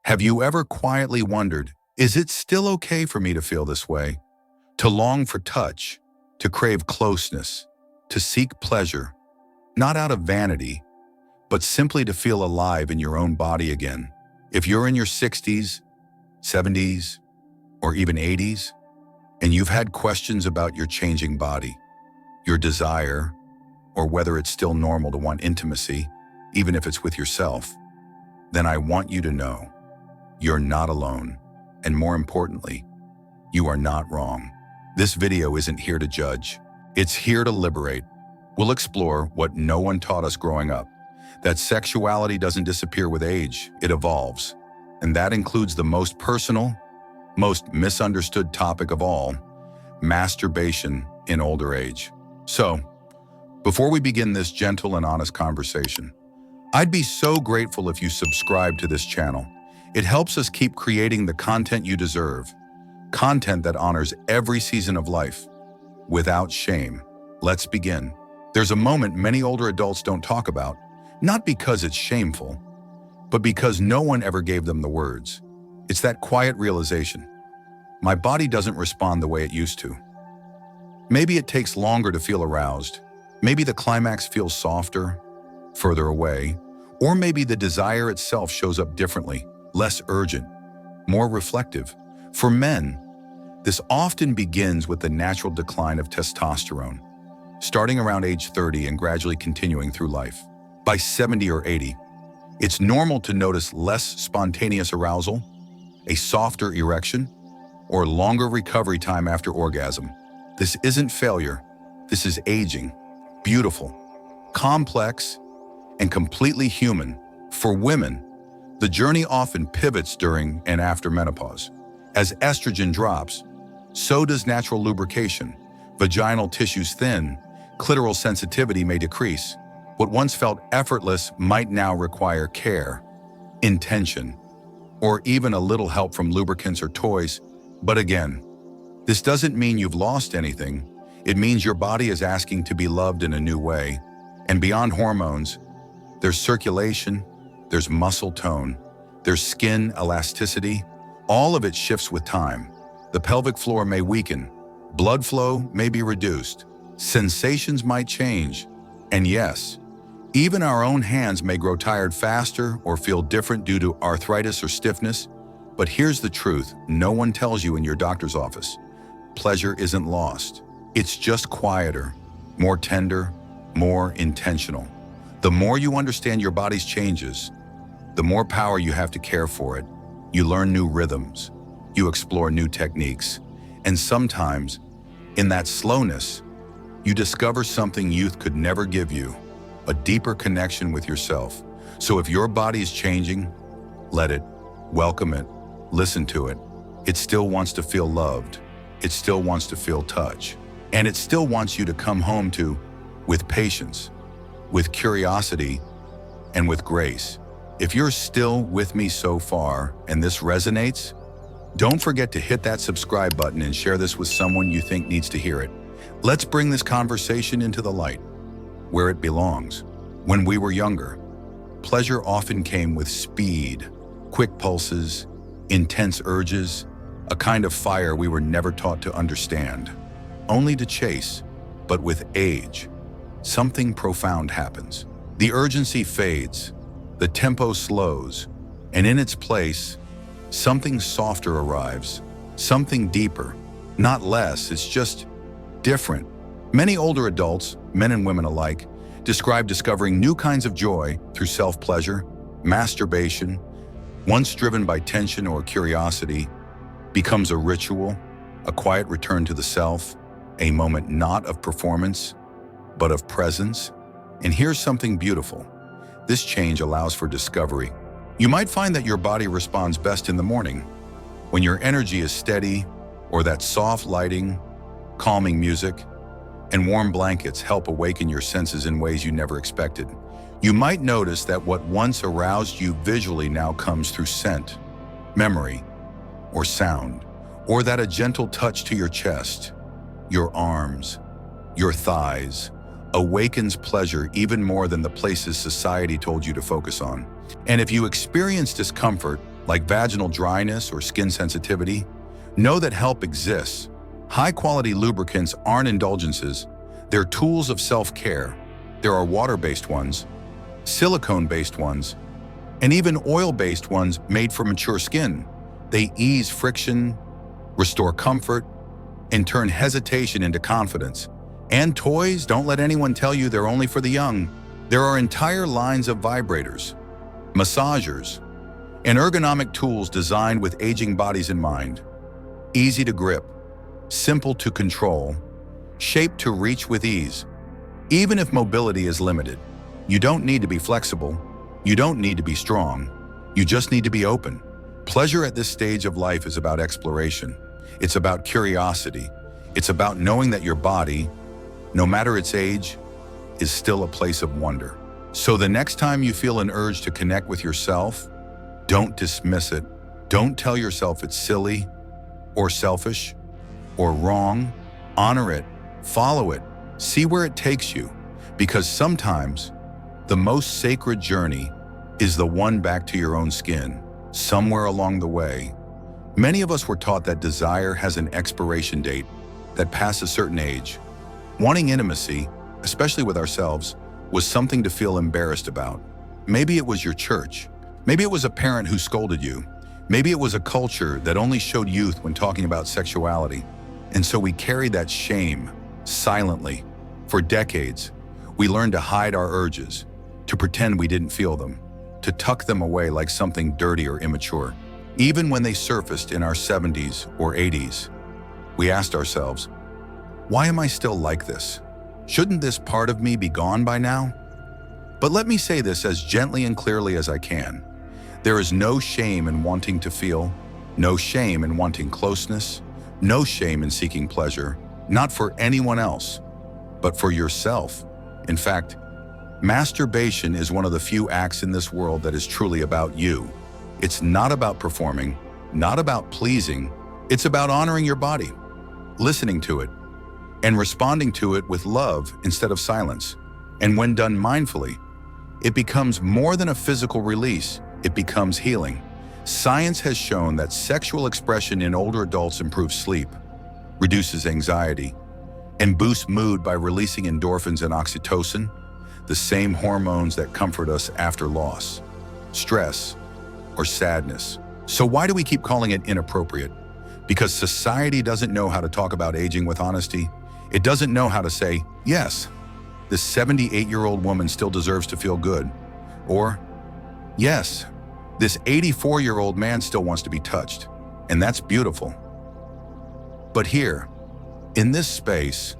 Have you ever quietly wondered, is it still okay for me to feel this way? To long for touch, to crave closeness, to seek pleasure, not out of vanity, but simply to feel alive in your own body again. If you're in your 60s, 70s, or even 80s, and you've had questions about your changing body, your desire, or whether it's still normal to want intimacy, even if it's with yourself, then I want you to know you're not alone. And more importantly, you are not wrong. This video isn't here to judge. It's here to liberate. We'll explore what no one taught us growing up, that sexuality doesn't disappear with age, it evolves. And that includes the most personal, most misunderstood topic of all, masturbation in older age. So, before we begin this gentle and honest conversation, I'd be so grateful if you subscribe to this channel. It helps us keep creating the content you deserve, content that honors every season of life, without shame. Let's begin. There's a moment many older adults don't talk about, not because it's shameful, but because no one ever gave them the words. It's that quiet realization. My body doesn't respond the way it used to. Maybe it takes longer to feel aroused. Maybe the climax feels softer, further away, or maybe the desire itself shows up differently, less urgent, more reflective. For men, this often begins with the natural decline of testosterone, starting around age 30 and gradually continuing through life. By 70 or 80, it's normal to notice less spontaneous arousal, a softer erection, or longer recovery time after orgasm. This isn't failure. This is aging, beautiful, complex, and completely human. For women, the journey often pivots during and after menopause. As estrogen drops, so does natural lubrication. Vaginal tissues thin, clitoral sensitivity may decrease. What once felt effortless might now require care, intention, or even a little help from lubricants or toys. But again, this doesn't mean you've lost anything. It means your body is asking to be loved in a new way. And beyond hormones, there's circulation, there's muscle tone, there's skin elasticity. All of it shifts with time. The pelvic floor may weaken, blood flow may be reduced, sensations might change, and yes, even our own hands may grow tired faster or feel different due to arthritis or stiffness. But here's the truth no one tells you in your doctor's office. Pleasure isn't lost. It's just quieter, more tender, more intentional. The more you understand your body's changes, the more power you have to care for it. You learn new rhythms, you explore new techniques, and sometimes, in that slowness, you discover something youth could never give you, a deeper connection with yourself. So if your body is changing, let it, welcome it, listen to it. It still wants to feel loved. It still wants to feel touch. And it still wants you to come home to with patience, with curiosity, and with grace. If you're still with me so far and this resonates, don't forget to hit that subscribe button and share this with someone you think needs to hear it. Let's bring this conversation into the light, where it belongs. When we were younger, pleasure often came with speed, quick pulses, intense urges, a kind of fire we were never taught to understand, only to chase. But with age, something profound happens. The urgency fades, the tempo slows, and in its place, something softer arrives, something deeper, not less, it's just different. Many older adults, men and women alike, describe discovering new kinds of joy through self-pleasure. Masturbation, once driven by tension or curiosity, becomes a ritual, a quiet return to the self, a moment not of performance, but of presence. And here's something beautiful. This change allows for discovery. You might find that your body responds best in the morning, when your energy is steady, or that soft lighting, calming music, and warm blankets help awaken your senses in ways you never expected. You might notice that what once aroused you visually now comes through scent, memory, or sound, or that a gentle touch to your chest, your arms, your thighs, awakens pleasure even more than the places society told you to focus on. And if you experience discomfort, like vaginal dryness or skin sensitivity, know that help exists. High-quality lubricants aren't indulgences. They're tools of self-care. There are water-based ones, silicone-based ones, and even oil-based ones made for mature skin. They ease friction, restore comfort, and turn hesitation into confidence. And toys, don't let anyone tell you they're only for the young. There are entire lines of vibrators, massagers, and ergonomic tools designed with aging bodies in mind. Easy to grip, simple to control, shaped to reach with ease. Even if mobility is limited, you don't need to be flexible. You don't need to be strong. You just need to be open. Pleasure at this stage of life is about exploration. It's about curiosity. It's about knowing that your body, no matter its age, is still a place of wonder. So the next time you feel an urge to connect with yourself, don't dismiss it. Don't tell yourself it's silly or selfish or wrong. Honor it, follow it, see where it takes you. Because sometimes the most sacred journey is the one back to your own skin. Somewhere along the way, many of us were taught that desire has an expiration date, that past a certain age, wanting intimacy, especially with ourselves, was something to feel embarrassed about. Maybe it was your church. Maybe it was a parent who scolded you. Maybe it was a culture that only showed youth when talking about sexuality. And so we carried that shame silently. For decades, we learned to hide our urges, to pretend we didn't feel them, to tuck them away like something dirty or immature. Even when they surfaced in our 70s or 80s, we asked ourselves, why am I still like this? Shouldn't this part of me be gone by now? But let me say this as gently and clearly as I can. There is no shame in wanting to feel, no shame in wanting closeness, no shame in seeking pleasure, not for anyone else, but for yourself. In fact, masturbation is one of the few acts in this world that is truly about you. It's not about performing, not about pleasing. It's about honoring your body, listening to it, and responding to it with love instead of silence. And when done mindfully, it becomes more than a physical release. It becomes healing. Science has shown that sexual expression in older adults improves sleep, reduces anxiety, and boosts mood by releasing endorphins and oxytocin, the same hormones that comfort us after loss, stress, or sadness. So why do we keep calling it inappropriate? Because society doesn't know how to talk about aging with honesty. It doesn't know how to say, yes, this 78-year-old woman still deserves to feel good. Or, yes, this 84-year-old man still wants to be touched. And that's beautiful. But here, in this space,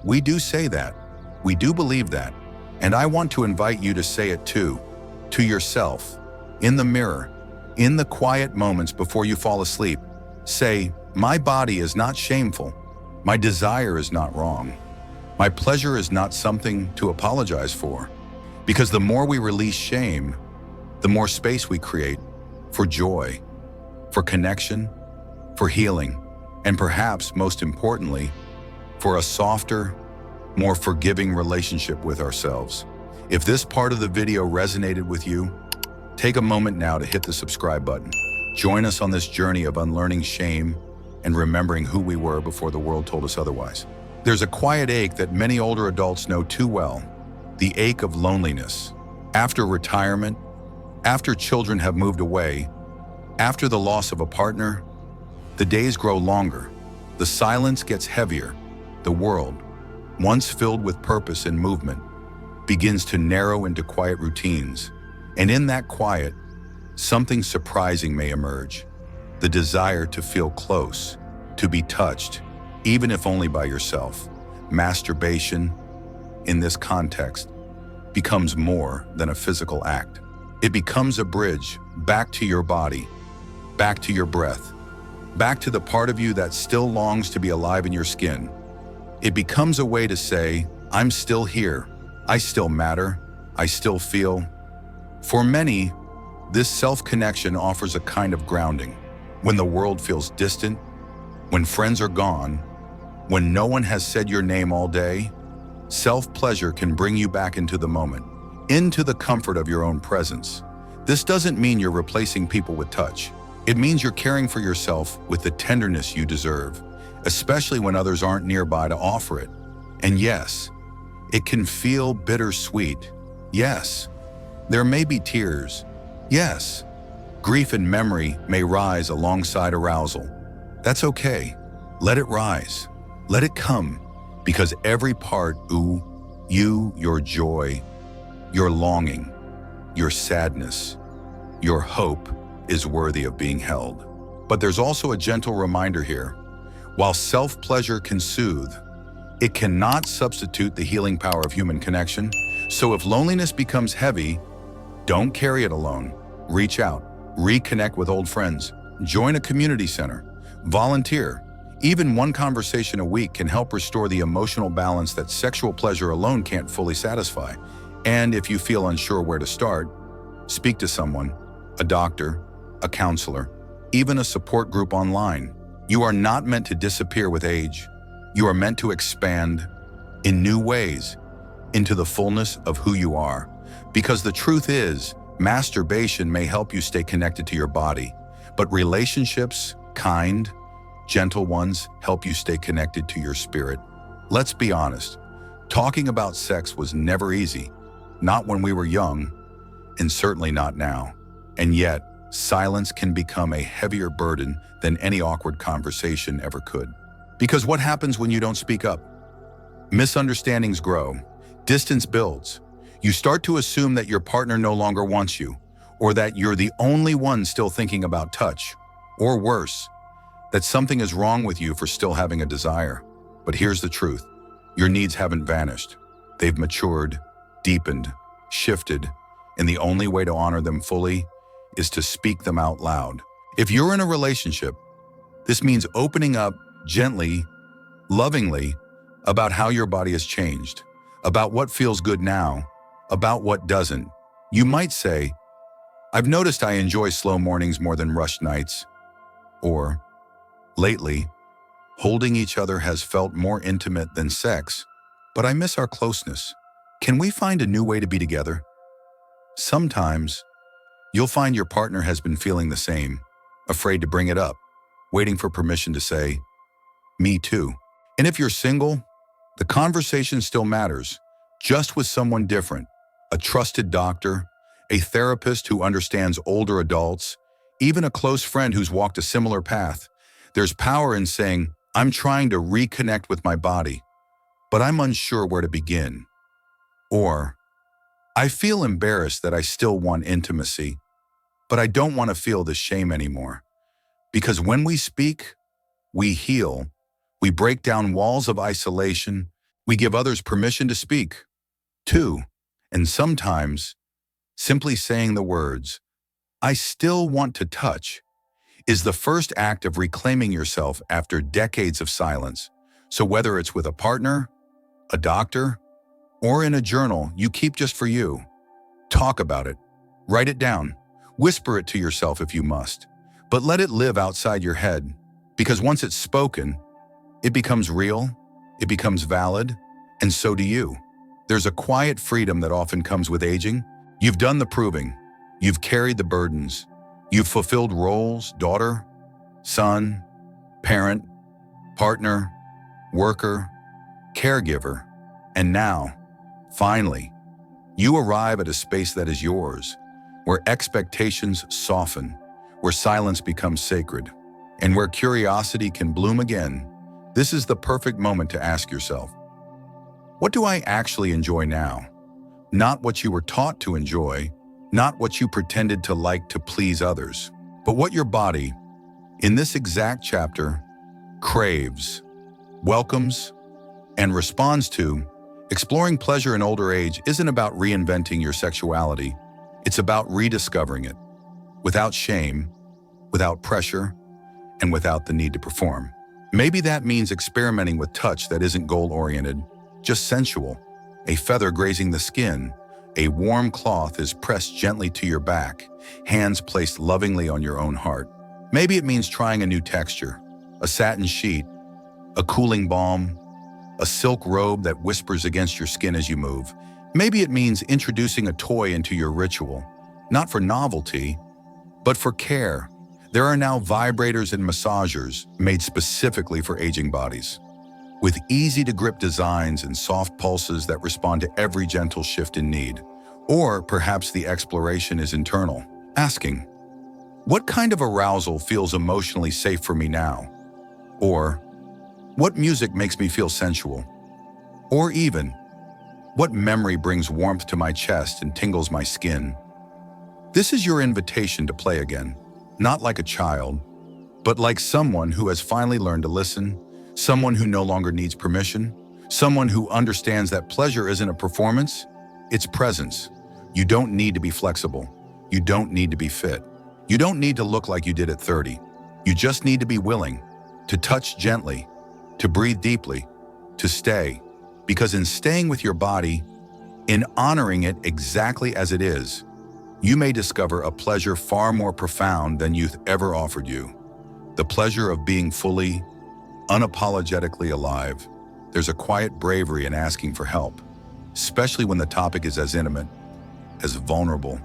we do say that. We do believe that. And I want to invite you to say it too, to yourself, in the mirror, in the quiet moments before you fall asleep. Say, my body is not shameful. My desire is not wrong. My pleasure is not something to apologize for. Because the more we release shame, the more space we create for joy, for connection, for healing, and perhaps most importantly, for a softer, more forgiving relationship with ourselves. If this part of the video resonated with you, take a moment now to hit the subscribe button. Join us on this journey of unlearning shame and remembering who we were before the world told us otherwise. There's a quiet ache that many older adults know too well, the ache of loneliness. After retirement, after children have moved away, after the loss of a partner, the days grow longer, the silence gets heavier, the world, once filled with purpose and movement, begins to narrow into quiet routines. And in that quiet, something surprising may emerge. The desire to feel close, to be touched, even if only by yourself. Masturbation, in this context, becomes more than a physical act. It becomes a bridge back to your body, back to your breath, back to the part of you that still longs to be alive in your skin. It becomes a way to say, I'm still here, I still matter, I still feel. For many, this self-connection offers a kind of grounding. When the world feels distant, when friends are gone, when no one has said your name all day, self-pleasure can bring you back into the moment, into the comfort of your own presence. This doesn't mean you're replacing people with touch. It means you're caring for yourself with the tenderness you deserve, especially when others aren't nearby to offer it. And yes, it can feel bittersweet. Yes, there may be tears. Yes, grief and memory may rise alongside arousal. That's okay. Let it rise. Let it come, because every part, you, your joy, your longing, your sadness, your hope is worthy of being held. But there's also a gentle reminder here. While self-pleasure can soothe, it cannot substitute the healing power of human connection. So if loneliness becomes heavy, don't carry it alone. Reach out, reconnect with old friends, join a community center, volunteer. Even one conversation a week can help restore the emotional balance that sexual pleasure alone can't fully satisfy. And if you feel unsure where to start, speak to someone, a doctor, a counselor, even a support group online. You are not meant to disappear with age. You are meant to expand in new ways into the fullness of who you are. Because the truth is, masturbation may help you stay connected to your body, but relationships, kind, gentle ones, help you stay connected to your spirit. Let's be honest, talking about sex was never easy, not when we were young, and certainly not now. And yet, silence can become a heavier burden than any awkward conversation ever could. Because what happens when you don't speak up? Misunderstandings grow, distance builds. You start to assume that your partner no longer wants you, or that you're the only one still thinking about touch, or worse, that something is wrong with you for still having a desire. But here's the truth. Your needs haven't vanished. They've matured, deepened, shifted, and the only way to honor them fully is to speak them out loud. If you're in a relationship, this means opening up gently, lovingly, about how your body has changed, about what feels good now, about what doesn't. You might say, "I've noticed I enjoy slow mornings more than rushed nights," or, "Lately, holding each other has felt more intimate than sex, but I miss our closeness. Can we find a new way to be together?" Sometimes, you'll find your partner has been feeling the same, afraid to bring it up, waiting for permission to say, "Me too." And if you're single, the conversation still matters, just with someone different, a trusted doctor, a therapist who understands older adults, even a close friend who's walked a similar path. There's power in saying, "I'm trying to reconnect with my body, but I'm unsure where to begin." Or, "I feel embarrassed that I still want intimacy, but I don't want to feel the shame anymore." Because when we speak, we heal, we break down walls of isolation, we give others permission to speak, too. And sometimes, simply saying the words, "I still want to touch," is the first act of reclaiming yourself after decades of silence. So whether it's with a partner, a doctor, or in a journal you keep just for you, talk about it, write it down, whisper it to yourself if you must, but let it live outside your head, because once it's spoken, it becomes real, it becomes valid, and so do you. There's a quiet freedom that often comes with aging. You've done the proving, you've carried the burdens, you've fulfilled roles, daughter, son, parent, partner, worker, caregiver, and now, finally, you arrive at a space that is yours, where expectations soften, where silence becomes sacred, and where curiosity can bloom again. This is the perfect moment to ask yourself, what do I actually enjoy now? Not what you were taught to enjoy, not what you pretended to like to please others, but what your body, in this exact chapter, craves, welcomes, and responds to. Exploring pleasure in older age isn't about reinventing your sexuality. It's about rediscovering it, without shame, without pressure, and without the need to perform. Maybe that means experimenting with touch that isn't goal-oriented, just sensual. A feather grazing the skin, a warm cloth is pressed gently to your back, hands placed lovingly on your own heart. Maybe it means trying a new texture, a satin sheet, a cooling balm, a silk robe that whispers against your skin as you move. Maybe it means introducing a toy into your ritual, not for novelty, but for care. There are now vibrators and massagers made specifically for aging bodies, with easy-to-grip designs and soft pulses that respond to every gentle shift in need. Or perhaps the exploration is internal, asking, what kind of arousal feels emotionally safe for me now? Or, what music makes me feel sensual? Or even, what memory brings warmth to my chest and tingles my skin? This is your invitation to play again, not like a child, but like someone who has finally learned to listen, someone who no longer needs permission, someone who understands that pleasure isn't a performance, it's presence. You don't need to be flexible. You don't need to be fit. You don't need to look like you did at 30. You just need to be willing to touch gently, to breathe deeply, to stay. Because in staying with your body, in honoring it exactly as it is, you may discover a pleasure far more profound than youth ever offered you. The pleasure of being fully, unapologetically alive. There's a quiet bravery in asking for help, especially when the topic is as intimate, as vulnerable,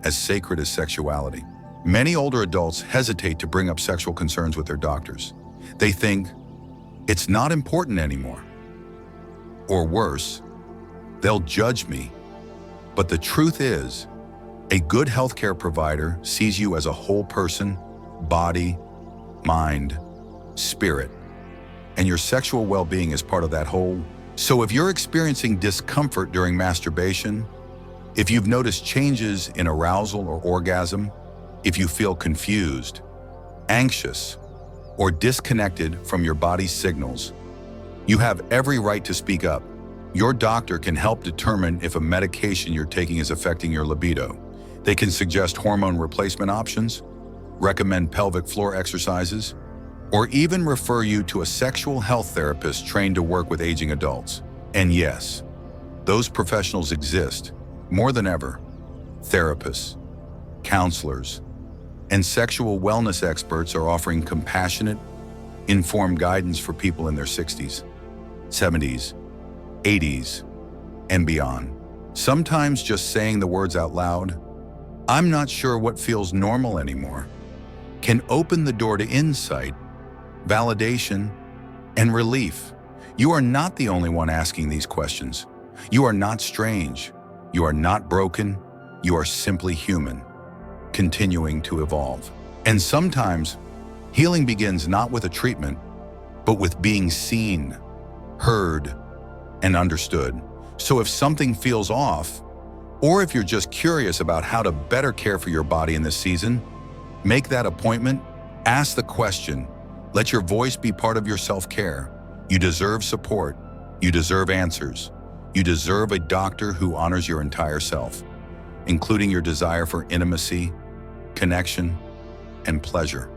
as sacred as sexuality. Many older adults hesitate to bring up sexual concerns with their doctors. They think, it's not important anymore. Or worse, they'll judge me. But the truth is, a good healthcare provider sees you as a whole person, body, mind, spirit, and your sexual well-being is part of that whole. So if you're experiencing discomfort during masturbation, if you've noticed changes in arousal or orgasm, if you feel confused, anxious, or disconnected from your body's signals, you have every right to speak up. Your doctor can help determine if a medication you're taking is affecting your libido. They can suggest hormone replacement options, recommend pelvic floor exercises, or even refer you to a sexual health therapist trained to work with aging adults. And yes, those professionals exist more than ever. Therapists, counselors, and sexual wellness experts are offering compassionate, informed guidance for people in their 60s, 70s, 80s, and beyond. Sometimes just saying the words out loud, "I'm not sure what feels normal anymore," can open the door to insight, validation, and relief. You are not the only one asking these questions. You are not strange. You are not broken. You are simply human, continuing to evolve. And sometimes, healing begins not with a treatment, but with being seen, heard, and understood. So if something feels off, or if you're just curious about how to better care for your body in this season, make that appointment, ask the question, let your voice be part of your self-care. You deserve support. You deserve answers. You deserve a doctor who honors your entire self, including your desire for intimacy, connection, and pleasure.